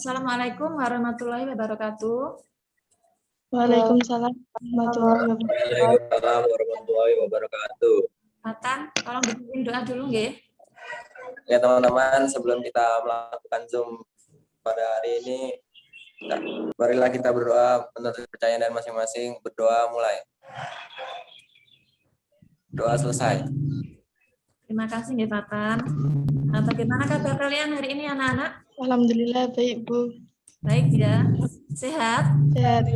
Assalamualaikum warahmatullahi wabarakatuh. Waalaikumsalam warahmatullahi wabarakatuh. Waalaikumsalam warahmatullahi wabarakatuh. Nathan, tolong dipimpin doa dulu nggih. Ya teman-teman, sebelum kita melakukan Zoom pada hari ini, marilah kita berdoa menurut kepercayaan dan masing-masing. Berdoa mulai. Doa selesai. Terima kasih nggih Nathan. Nah, bagaimana kabar kalian hari ini anak-anak? Alhamdulillah baik Bu. Baik ya. Sehat? Sehat.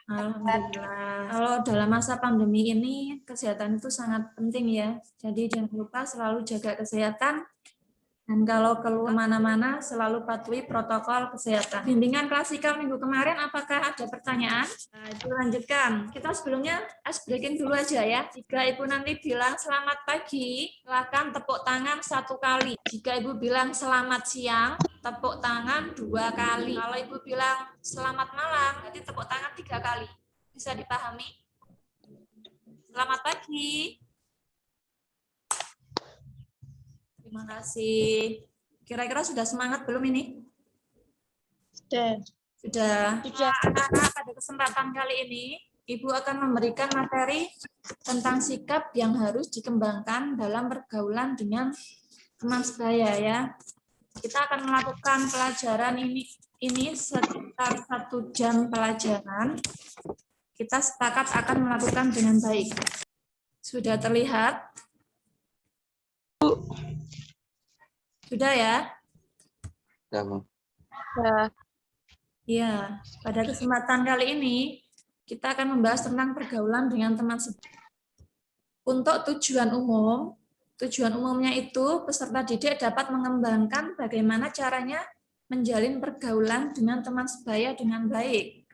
Alhamdulillah. Kalau dalam masa pandemi ini kesehatan itu sangat penting ya. Jadi jangan lupa selalu jaga kesehatan. Dan kalau keluar mana-mana selalu patuhi protokol kesehatan. Bimbingan klasikal minggu kemarin apakah ada pertanyaan? Nah, itu lanjutkan. Kita sebelumnya ice breaking dulu aja ya. Jika Ibu nanti bilang selamat pagi, silakan tepuk tangan 1 kali. Jika Ibu bilang selamat siang, tepuk tangan 2 kali. Kalau Ibu bilang selamat malam, berarti tepuk tangan 3 kali. Bisa dipahami? Selamat pagi. Terima kasih. Kira-kira sudah semangat belum ini? Sudah. Sudah. Anak-anak, pada kesempatan kali ini, Ibu akan memberikan materi tentang sikap yang harus dikembangkan dalam pergaulan dengan teman sebaya ya. Kita akan melakukan pelajaran ini sekitar 1 jam pelajaran. Kita sepakat akan melakukan dengan baik. Sudah terlihat? Sudah ya? Ya, pada kesempatan kali ini kita akan membahas tentang pergaulan dengan teman sebaya. Untuk tujuan umumnya itu peserta didik dapat mengembangkan bagaimana caranya menjalin pergaulan dengan teman sebaya dengan baik.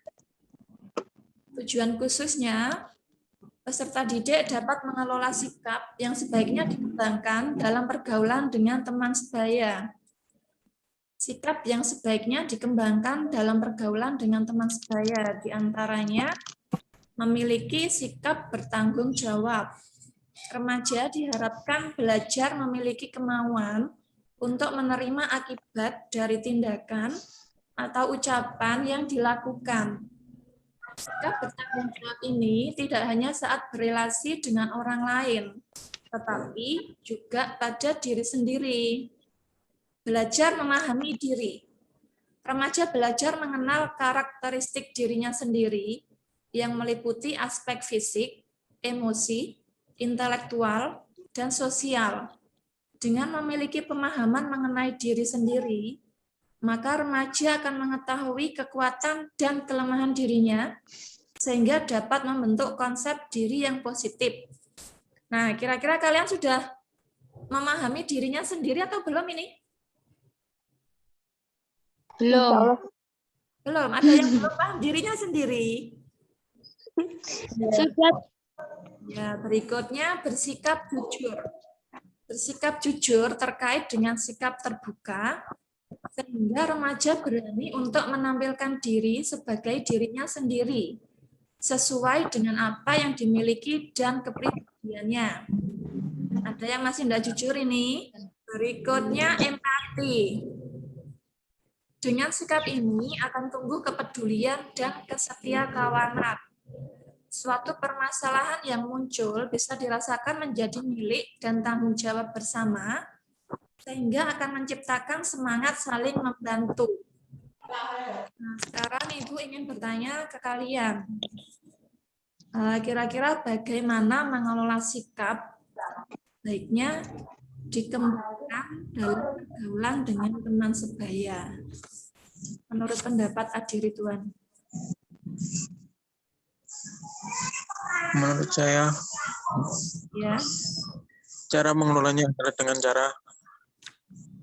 Tujuan khususnya peserta didik dapat mengelola sikap yang sebaiknya dikembangkan dalam pergaulan dengan teman sebaya. Sikap yang sebaiknya dikembangkan dalam pergaulan dengan teman sebaya diantaranya memiliki sikap bertanggung jawab. Remaja diharapkan belajar memiliki kemauan untuk menerima akibat dari tindakan atau ucapan yang dilakukan. Sikap bertanggung jawab ini tidak hanya saat berelasi dengan orang lain, tetapi juga pada diri sendiri. Belajar memahami diri. Remaja belajar mengenal karakteristik dirinya sendiri yang meliputi aspek fisik, emosi, intelektual, dan sosial. Dengan memiliki pemahaman mengenai diri sendiri, maka remaja akan mengetahui kekuatan dan kelemahan dirinya sehingga dapat membentuk konsep diri yang positif. Nah, kira-kira kalian sudah memahami dirinya sendiri atau belum ini? Belum. Belum, ada yang belum paham dirinya sendiri. Sudah. Ya, berikutnya bersikap jujur. Bersikap jujur terkait dengan sikap terbuka, sehingga remaja berani untuk menampilkan diri sebagai dirinya sendiri, sesuai dengan apa yang dimiliki dan kepribadiannya. Ada yang masih tidak jujur ini? Berikutnya empati. Dengan sikap ini akan tumbuh kepedulian dan kesetiakawanan. Suatu permasalahan yang muncul bisa dirasakan menjadi milik dan tanggung jawab bersama, sehingga akan menciptakan semangat saling membantu. Nah, sekarang Ibu ingin bertanya ke kalian, kira-kira bagaimana mengelola sikap baiknya dikembangkan dalam pergaulan dengan teman sebaya? Menurut pendapat Adi Ridwan. Menurut saya, Ya. cara mengelolanya adalah dengan cara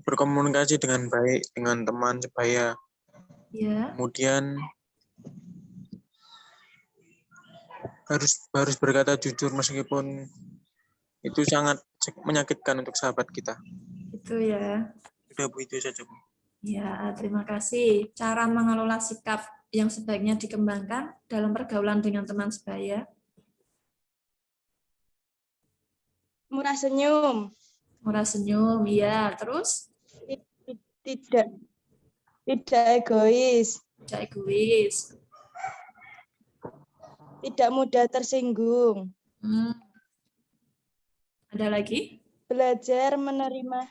berkomunikasi dengan baik dengan teman sebaya. Ya. Kemudian harus berkata jujur meskipun itu sangat menyakitkan untuk sahabat kita. Itu ya. Sudah Bu, itu saja Bu. Ya, terima kasih. Cara mengelola sikap yang sebaiknya dikembangkan dalam pergaulan dengan teman sebaya. Murah senyum. Murah senyum, iya. Terus? Tidak Tidak egois. Tidak egois. Tidak mudah tersinggung. Ada lagi? Belajar menerima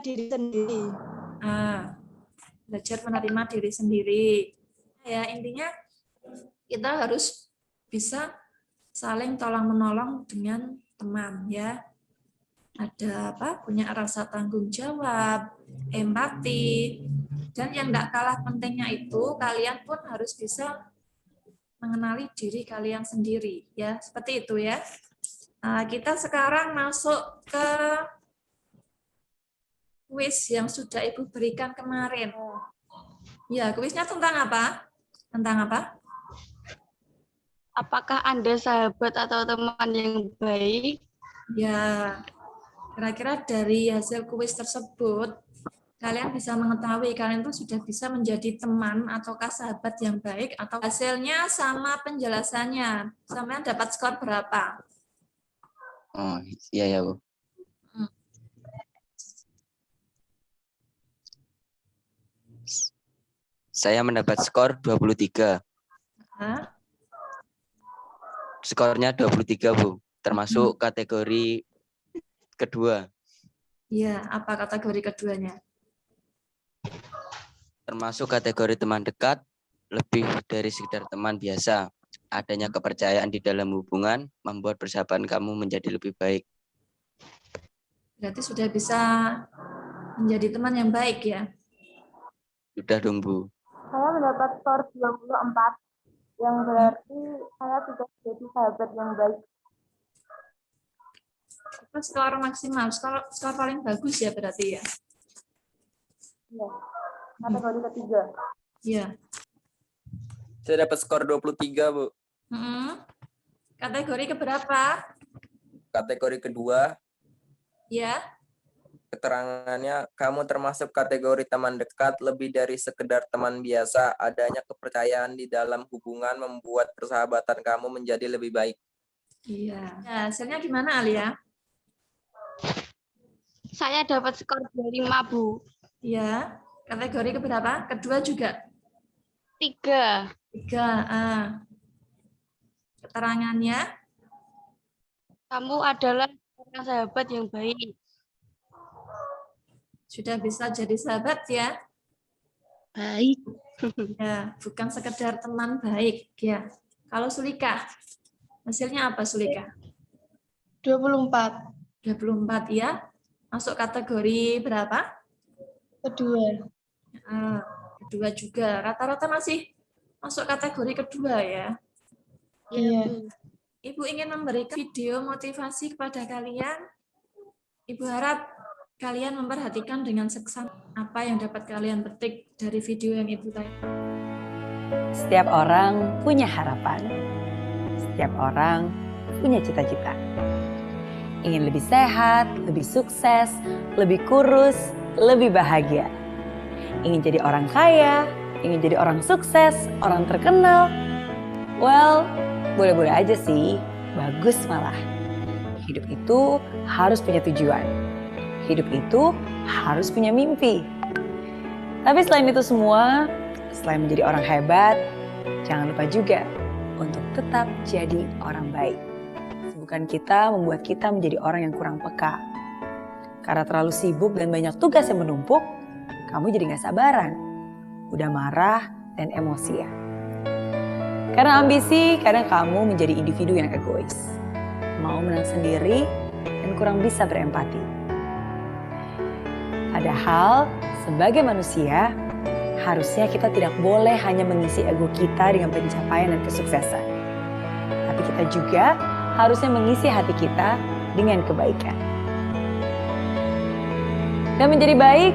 diri sendiri. Belajar menerima diri sendiri. Ya, intinya kita harus bisa saling tolong-menolong dengan teman, ya. Ada apa? Punya rasa tanggung jawab, empati, dan yang tidak kalah pentingnya itu kalian pun harus bisa mengenali diri kalian sendiri, ya. Seperti itu ya. Nah, kita sekarang masuk ke kuis yang sudah Ibu berikan kemarin. Ya, kuisnya tentang apa? Tentang apa? Apakah Anda sahabat atau teman yang baik? Ya, kira-kira dari hasil kuis tersebut, kalian bisa mengetahui kalian itu sudah bisa menjadi teman ataukah sahabat yang baik, atau hasilnya sama penjelasannya. Sampean dapat skor berapa? Oh, iya ya, Bu. Saya mendapat skor 23. Hah? Skornya 23, Bu. Termasuk kategori kedua. Iya, apa kategori keduanya? Termasuk kategori teman dekat, lebih dari sekedar teman biasa. Adanya kepercayaan di dalam hubungan membuat persahabatan kamu menjadi lebih baik. Berarti sudah bisa menjadi teman yang baik ya? Sudah dong, Bu. Saya mendapat skor 24, yang berarti saya sudah jadi sahabat yang baik. Itu skor maksimal, skor paling bagus ya berarti ya? Ya, kategori ketiga. Iya. Saya dapat skor 23, Bu. Kategori keberapa? Kategori kedua, Ya. keterangannya kamu termasuk kategori teman dekat, lebih dari sekedar teman biasa. Adanya kepercayaan di dalam hubungan membuat persahabatan kamu menjadi lebih baik. Iya. Ya, hasilnya gimana Alia? Saya dapat skor 25, Bu. Iya. Kategori keberapa? Kedua juga? 3. 3. Keterangannya? Kamu adalah orang sahabat yang baik. Sudah bisa jadi sahabat ya? Baik. Ya, bukan sekedar teman baik ya. Kalau Sulika, hasilnya apa Sulika? 24. 24 ya. Masuk kategori berapa? Kedua. Kedua juga. Rata-rata masih masuk kategori kedua ya. Iya. Ibu ingin memberikan video motivasi kepada kalian. Ibu harap kalian memperhatikan dengan seksama apa yang dapat kalian petik dari video yang Ibu tayangkan. Setiap orang punya harapan. Setiap orang punya cita-cita. Ingin lebih sehat, lebih sukses, lebih kurus, lebih bahagia. Ingin jadi orang kaya, ingin jadi orang sukses, orang terkenal. Well, boleh-boleh aja sih, bagus malah. Hidup itu harus punya tujuan. Hidup itu harus punya mimpi. Tapi selain itu semua, selain menjadi orang hebat, jangan lupa juga untuk tetap jadi orang baik. Bukan kita membuat kita menjadi orang yang kurang peka. Karena terlalu sibuk dan banyak tugas yang menumpuk, kamu jadi gak sabaran, udah marah dan emosian. Karena ambisi, kadang kamu menjadi individu yang egois. Mau menang sendiri dan kurang bisa berempati. Padahal, sebagai manusia, harusnya kita tidak boleh hanya mengisi ego kita dengan pencapaian dan kesuksesan. Tapi kita juga harusnya mengisi hati kita dengan kebaikan. Dan menjadi baik,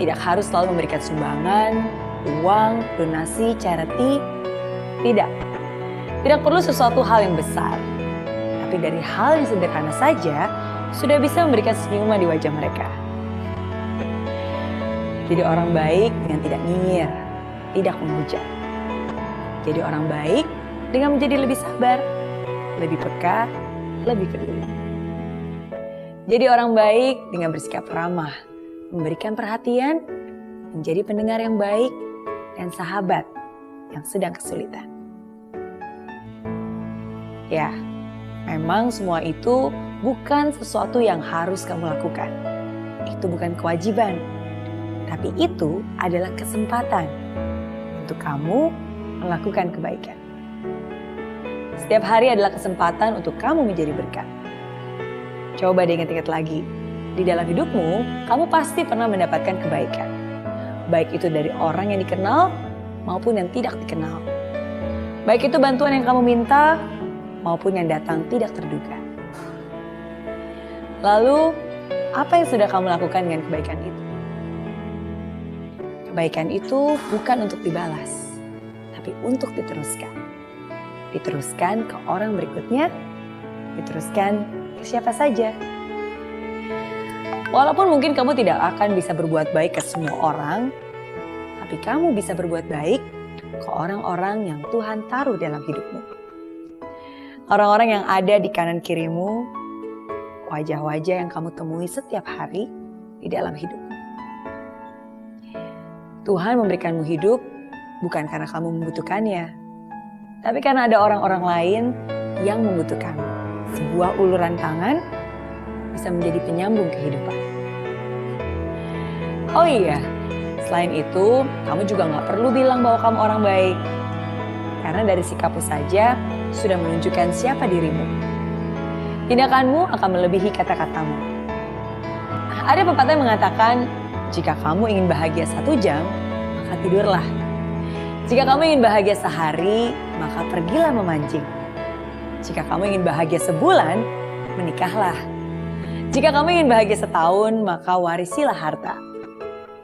tidak harus selalu memberikan sumbangan, uang, donasi, charity. Tidak. Tidak perlu sesuatu hal yang besar. Tapi dari hal yang sederhana saja, sudah bisa memberikan senyuman di wajah mereka. Jadi orang baik dengan tidak nyinyir, tidak menghujat. Jadi orang baik dengan menjadi lebih sabar, lebih peka, lebih peduli. Jadi orang baik dengan bersikap ramah, memberikan perhatian, menjadi pendengar yang baik, dan sahabat yang sedang kesulitan. Ya, memang semua itu bukan sesuatu yang harus kamu lakukan. Itu bukan kewajiban, tapi itu adalah kesempatan untuk kamu melakukan kebaikan. Setiap hari adalah kesempatan untuk kamu menjadi berkat. Coba diingat-ingat lagi, di dalam hidupmu, kamu pasti pernah mendapatkan kebaikan. Baik itu dari orang yang dikenal maupun yang tidak dikenal. Baik itu bantuan yang kamu minta maupun yang datang tidak terduga. Lalu, apa yang sudah kamu lakukan dengan kebaikan itu? Kebaikan itu bukan untuk dibalas, tapi untuk diteruskan. Diteruskan ke orang berikutnya, diteruskan ke siapa saja. Walaupun mungkin kamu tidak akan bisa berbuat baik ke semua orang, tapi kamu bisa berbuat baik ke orang-orang yang Tuhan taruh dalam hidupmu. Orang-orang yang ada di kanan kirimu, wajah-wajah yang kamu temui setiap hari di dalam hidupmu. Tuhan memberikanmu hidup bukan karena kamu membutuhkannya, tapi karena ada orang-orang lain yang membutuhkanmu. Sebuah uluran tangan bisa menjadi penyambung kehidupan. Oh iya, selain itu, kamu juga gak perlu bilang bahwa kamu orang baik. Karena dari sikapmu saja sudah menunjukkan siapa dirimu. Tindakanmu akan melebihi kata-katamu. Ada pepatah yang mengatakan, jika kamu ingin bahagia 1 jam, maka tidurlah. Jika kamu ingin bahagia sehari, maka pergilah memancing. Jika kamu ingin bahagia sebulan, menikahlah. Jika kamu ingin bahagia setahun, maka warisilah harta.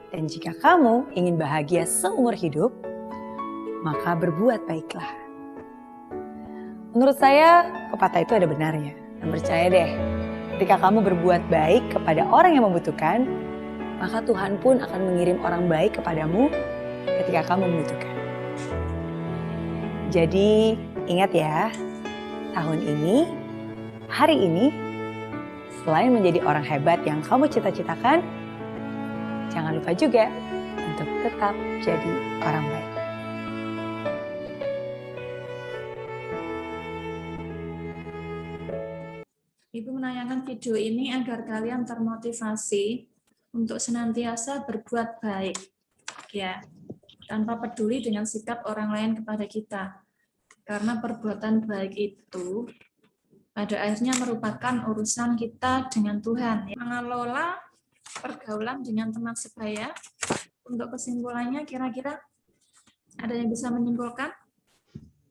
Dan jika kamu ingin bahagia seumur hidup, maka berbuat baiklah. Menurut saya, pepatah itu ada benarnya. Dan percaya deh, ketika kamu berbuat baik kepada orang yang membutuhkan, maka Tuhan pun akan mengirim orang baik kepadamu ketika kamu membutuhkan. Jadi, ingat ya, tahun ini, hari ini, selain menjadi orang hebat yang kamu cita-citakan, jangan lupa juga untuk tetap jadi orang baik. Ibu menayangkan video ini agar kalian termotivasi untuk senantiasa berbuat baik, ya, tanpa peduli dengan sikap orang lain kepada kita. Karena perbuatan baik itu pada akhirnya merupakan urusan kita dengan Tuhan. Mengelola pergaulan dengan teman sebaya, untuk kesimpulannya kira-kira ada yang bisa menyimpulkan?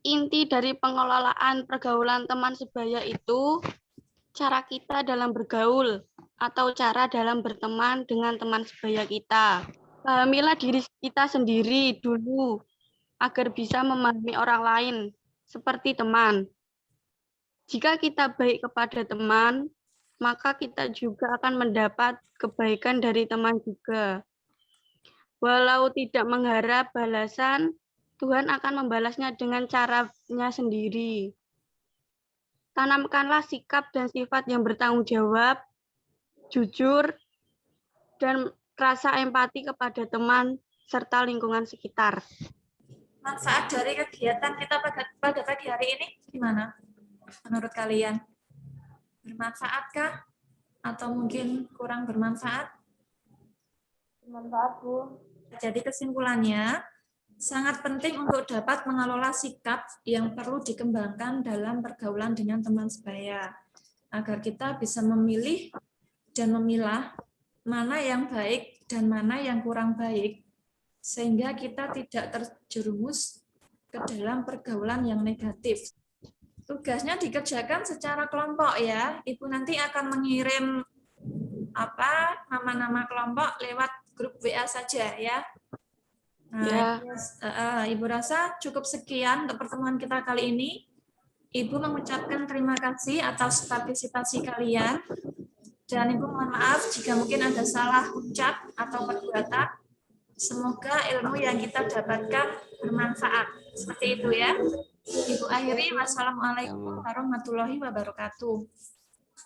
Inti dari pengelolaan pergaulan teman sebaya itu cara kita dalam bergaul atau cara dalam berteman dengan teman sebaya kita. Pahamilah diri kita sendiri dulu agar bisa memahami orang lain seperti teman. Jika kita baik kepada teman, maka kita juga akan mendapat kebaikan dari teman juga. Walau tidak mengharap balasan, Tuhan akan membalasnya dengan caranya sendiri. Tanamkanlah sikap dan sifat yang bertanggung jawab, jujur, dan rasa empati kepada teman serta lingkungan sekitar. Manfaat dari kegiatan kita pada pagi hari ini gimana menurut kalian? Bermanfaatkah? Atau mungkin kurang bermanfaat? Bermanfaat, Bu. Jadi kesimpulannya, sangat penting untuk dapat mengelola sikap yang perlu dikembangkan dalam pergaulan dengan teman sebaya, agar kita bisa memilih dan memilah mana yang baik dan mana yang kurang baik, sehingga kita tidak terjerumus ke dalam pergaulan yang negatif. Tugasnya dikerjakan secara kelompok ya. Ibu nanti akan mengirim nama-nama kelompok lewat grup WA saja ya. Nah, Ibu rasa cukup sekian untuk pertemuan kita kali ini. Ibu mengucapkan terima kasih atas partisipasi kalian. Dan Ibu mohon maaf jika mungkin ada salah ucap atau perbuatan. Semoga ilmu yang kita dapatkan bermanfaat. Seperti itu ya. Ibu akhiri, wassalamualaikum warahmatullahi wabarakatuh.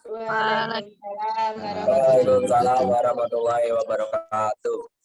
Waalaikumsalam warahmatullahi wabarakatuh.